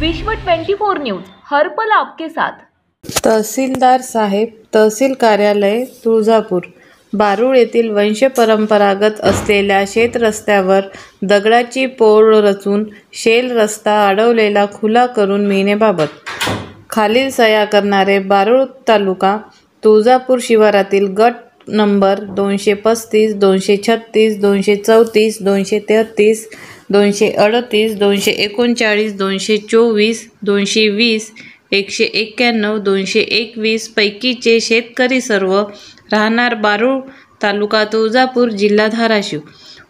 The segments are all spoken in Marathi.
विश्व 24 न्यूज हर पल आपके साथ। तहसीलदार साहेब, तहसील कार्यालय तुळजापूर। बारूळ येथील वंशपरंपरागत असलेल्या शेतरस्त्यावर दगडाची पोळ रचून शेल रस्ता अडवलेला खुला करून मिळण्याबाबत खालील सह्या करणारे बारूळ तालुका तुळजापूर शिवारातील गट नंबर 235, 236, 234, 233, 238, 239, 224, 220, 191, 221 पैकीचे शेतकरी सर्व राहणार बारूळ तालुका तुळजापूर जिल्हा धाराशिव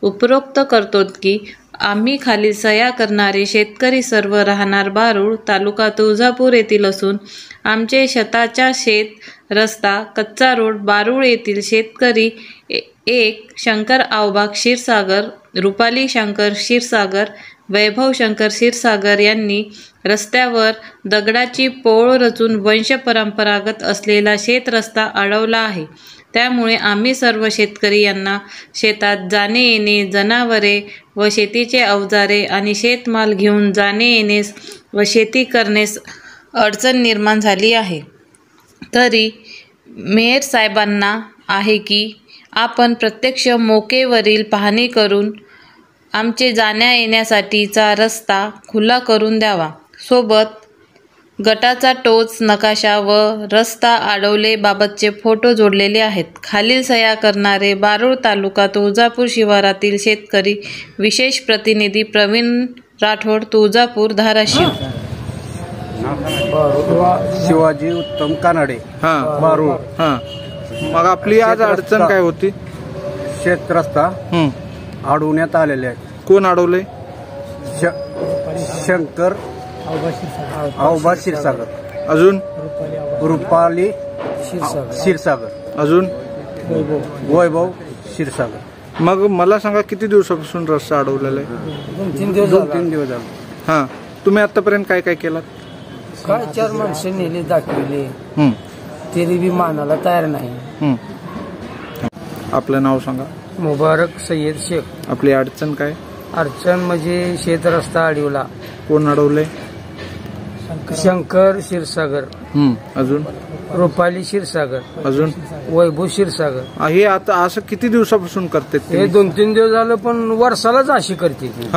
उपरोक्त करतोत की आम्ही खालील सह्या करणारे शेतकरी सर्व राहणार बारूळ तालुका तुळजापूर येथील असून आमचे शेताच्या शेत रस्ता कच्चा रोड बारूळ येथील शेतकरी 1 शंकर आवबा क्षीरसागर, रुपाली शंकर क्षीरसागर, वैभव शंकर क्षीरसागर यांनी रस्त्यावर दगडाची पोळ रचून वंशपरंपरागत असलेला शेत रस्ता अडवला आहे। त्यामुळे आम्ही सर्व शेतकरी यांना शेतात जाणे येणे, जनावरे व शेतीचे अवजारे आणि शेतमाल घेऊन जाणे येण्यास व शेती करण्यास अडचण निर्माण झाली आहे। तरी मेयर साहेबांना आहे की आपण प्रत्यक्ष मोकेवरील पाहणी करून आमचे जाण्या येण्यासाठीचा रस्ता खुला करून द्यावा। सोबत गटाचा टोच नकाशा व रस्ता अडवलेबाबतचे फोटो जोडलेले आहेत। खालील सह्या करणारे बारूळ तालुका तुळजापूर शिवारातील शेतकरी विशेष प्रतिनिधी प्रवीण राठोड, तुळजापूर धाराशिव। शिवाजी उत्तम कानडे, बारूळ। मग आपली आज अडचण काय होती? शेत रस्ता अडवण्यात आलेले आहेत। कोण अडवले? शंकर आवबा क्षीरसागर, अजून रुपाली क्षीरसागर, अजून वैभव क्षीरसागर। मग मला सांगा किती दिवसापासून रस्ता अडवलेला आहे? 2-3 दिवस झाले। हां, तुम्ही आतापर्यंत काय काय केलं? काय 4 माणसं नेले, दाखवले, तरी बी मानाला तयार नाही। आपलं नाव सांगा? मुबारक सय्यद शेख। आपली अडचण काय? अडचण म्हणजे शेत रस्ता अडवला। कोण अडवले? शंकर क्षीरसागर, अजून रुपाली क्षीरसागर, अजून वैभव क्षीरसागर। हे आता असं किती दिवसापासून करते? हे 2-3 दिवस झालं, पण वर्षालाच अशी करते ती।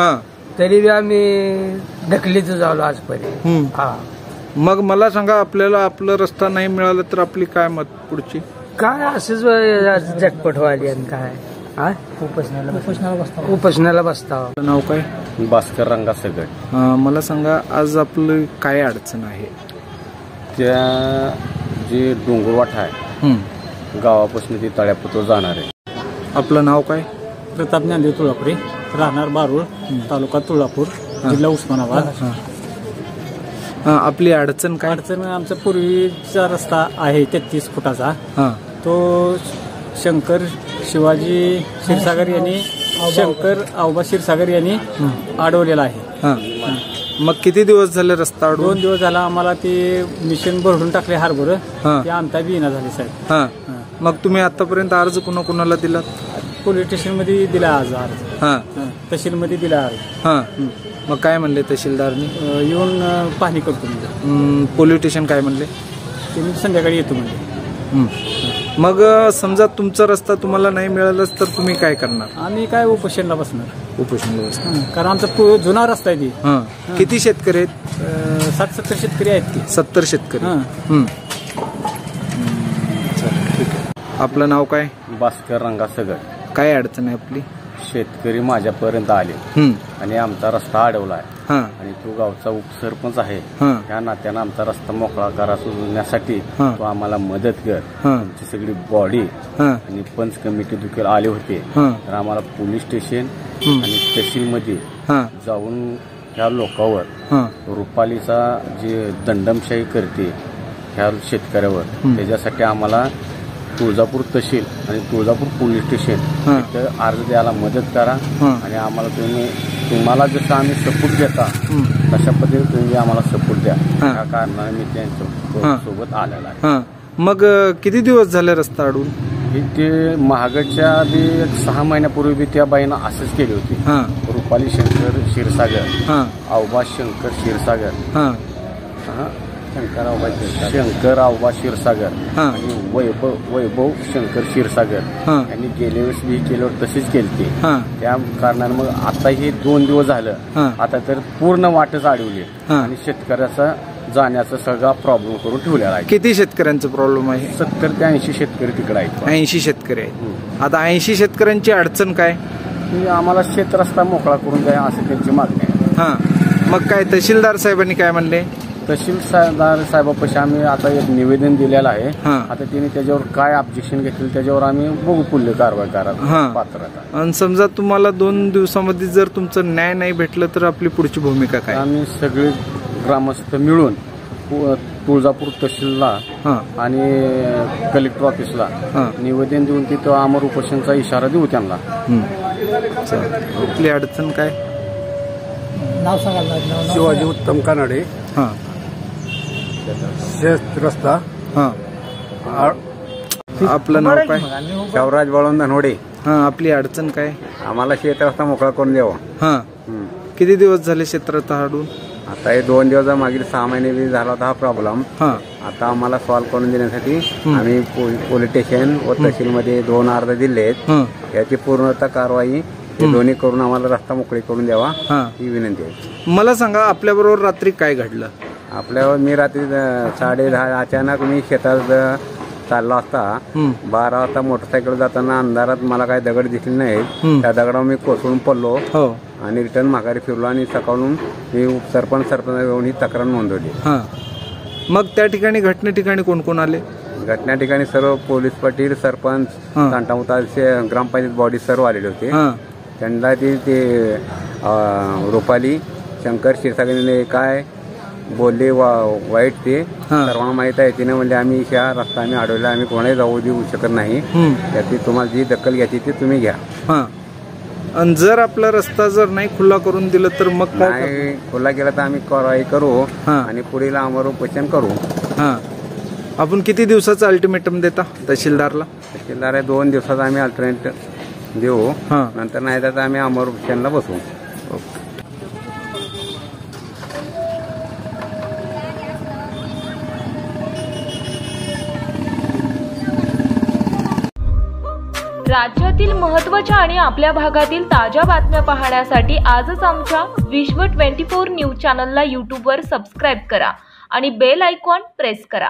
तरी बी आम्ही ढकलीच झालो आजपर्यंत। मग मला सांगा, आपल्याला आपला रस्ता नाही मिळाला तर आपली काय मत पुढची? काय असंच झटपट व्हायली आणि काय उपोषणाला बसतावा। नाव काय? भास्कर रंगा सगट। मला सांगा, आज आपलं काय अडचण आहे? त्या जे डोंगरवाट आहे गावापासून ती तळ्यापतो जाणार आहे। आपलं नाव काय? प्रताप ज्ञानदेव तुळापुरे, राहणार बारूळ तालुका तुळजापूर जिल्हा उस्मानाबाद। आपली अडचण काय? अडचण आमचा पूर्वीचा रस्ता आहे 33 फुटाचा, तो शंकर शिवाजी क्षीरसागर यांनी शंकर आवबा क्षीरसागर यांनी अडवलेला आहे। मग किती दिवस झाले रस्ता अडवून? 2 दिवस झाला। आम्हाला ते मिशन भरून टाकले हार्बर, ते आणता बी येणार झाले साहेब। मग तुम्ही आतापर्यंत अर्ज कुणाला दिला? पोलीस स्टेशन मध्ये दिला अर्ज, तहसील मध्ये दिला अर्ज। मग काय म्हणले तहसीलदारनी? येऊन पाहणी करतो म्हणजे। पोलीस स्टेशन काय म्हणले? ते संध्याकाळी येतो म्हणजे। मग समजा तुमचा रस्ता तुम्हाला नाही मिळालाच तर तुम्ही काय करणार? आम्ही काय उपोषणला बसणार। उपोषणला बसणार कारण आमचा जुना रस्ता आहे ती। किती शेतकरी आहेत? 60-70 शेतकरी आहेत की। 70 शेतकरी। ठीक आहे। आपलं नाव काय? भास्कर रंगा सगट। काय अडचण आहे आपली? शेतकरी माझ्यापर्यंत आले आणि आमचा रस्ता अडवला आहे आणि तो गावचा उपसरपंच आहे। त्या नात्यानं आमचा रस्ता मोकळा करा सोडण्यासाठी तो आम्हाला मदत कर। आमची सगळी बॉडी आणि पंच कमिटी देखील आले होते, तर आम्हाला पोलीस स्टेशन आणि तहसीलमध्ये जाऊन ह्या लोकांवर रुपालीचा जे दंडमशाही करते ह्या शेतकऱ्यावर, त्याच्यासाठी आम्हाला तुळजापूर तहसील आणि तुळजापूर पोलीस स्टेशन इथं अर्ज द्यायला मदत करा आणि आम्हाला तुम्हाला जसं आम्ही सपोर्ट देता तशा पद्धतीने तुम्ही आम्हाला सपोर्ट द्या। त्या कारणाने मी त्यांच्या सोबत आलेला आहे। मग किती दिवस झाले रस्ता अडवून? ते महागडच्या आधी 6 महिन्यापूर्वी त्या बाईनं असंच केली होती। रुपाली शंकर क्षीरसागर, आवबा शंकर क्षीरसागर, शंकर आवबा क्षीरसागर आणि वैभव शंकर क्षीरसागर यांनी गेल्या वेळेस बी केल्यावर तशीच केली. त्या कारणाने मग आता हे 2 दिवस झालं, आता तर पूर्ण वाटच अडवली आणि शेतकऱ्याचा जाण्याचा सगळा प्रॉब्लेम करून ठेवलेला आहे. किती शेतकऱ्यांचा प्रॉब्लेम आहे? 70 ते 80 शेतकरी तिकडे आहेत. 80 शेतकरी आहेत. आता 80 शेतकऱ्यांची अडचण काय? आम्हाला शेत रस्ता मोकळा करून द्या असं त्यांची मागणी आहे. मग काय तहसीलदार साहेबांनी काय म्हणले? तहसीलदार साहेबापाशी आम्ही आता एक निवेदन दिलेलं आहे. आता त्यांनी त्याच्यावर काय ऑब्जेक्शन घेतलं त्याच्यावर आम्ही बघू पुढली कारवाई करायला पात्र. आणि समजा तुम्हाला 2 दिवसामध्ये जर तुमचं न्याय नाही भेटलं तर आपली पुढची भूमिका काय? आम्ही सगळे ग्रामस्थ मिळून तुळजापूर तहसीलला आणि कलेक्टर ऑफिसला निवेदन देऊन तिथं आमर उपोषणचा इशारा देऊ त्यांना. आपली अडचण काय? नाव सांगा. शिवाजी उत्तम कानडे, शेत रस्ता. आपलं नाव काय? शावराज बळवंत धनवडे. आपली अडचण काय? आम्हाला शेत रस्ता मोकळा करून द्यावा. किती दिवस झाले क्षेत्रात हाडून? आता हे 2 दिवस मागील 6 महिने झाला होता हा प्रॉब्लेम. आता आम्हाला सॉल्व्ह करून देण्यासाठी आम्ही पोलीस स्टेशन व तहसीलमध्ये 2 अर्ज दिले आहेत. याची पूर्णतः कारवाई हे दोन्ही करून आम्हाला रस्ता मोकळी करून द्यावा ही विनंती आहे. मला सांगा आपल्याबरोबर रात्री काय घडलं? आपल्यावर मी रात्री 10:30 अचानक मी शेतात चाललो असता 12 वाजता मोटरसायकल जाताना अंधारात मला काही दगड दिसले नाहीत. त्या दगडावर मी कोसळून पडलो आणि रिटर्न माघारी फिरलो आणि सकाळून मी सरपंच घेऊन ही तक्रार नोंदवली. मग त्या ठिकाणी घटने ठिकाणी कोण कोण आले? घटना ठिकाणी सर्व पोलीस पाटील, सरपंच, तांटामुता ग्रामपंचायत बॉडी सर्व आलेले होते. त्यांना ते रुपाली शंकर क्षीरसागरने काय बोलले वाईट ते सर्वांना माहित आहे. तिने म्हणजे आम्ही ह्या रस्ता आम्ही अडवला, आम्ही कोणाही जाऊ देऊ शकत नाही. त्याची तुम्हाला जी दखल घ्यायची ती तुम्ही घ्या. आणि जर आपला रस्ता जर नाही खुला करून दिलं तर मग नाही खुला केला तर आम्ही कारवाई करू आणि पुढील आमर उपोषण करू. आपण किती दिवसाचं अल्टिमेटम देता तहसीलदारला? तहसीलदार 2 दिवसाचा आम्ही अल्टरनेट देऊ, नंतर नाही तर आम्ही आमर उपोषणला बसू. राज्यातील महत्त्वाच्या आणि आपल्या भागातील ताज्या बातम्या पाहण्यासाठी आजच आमच्या विश्व 24 न्यूज चॅनलला यूट्यूबवर सबस्क्राईब करा आणि बेल आयकॉन प्रेस करा.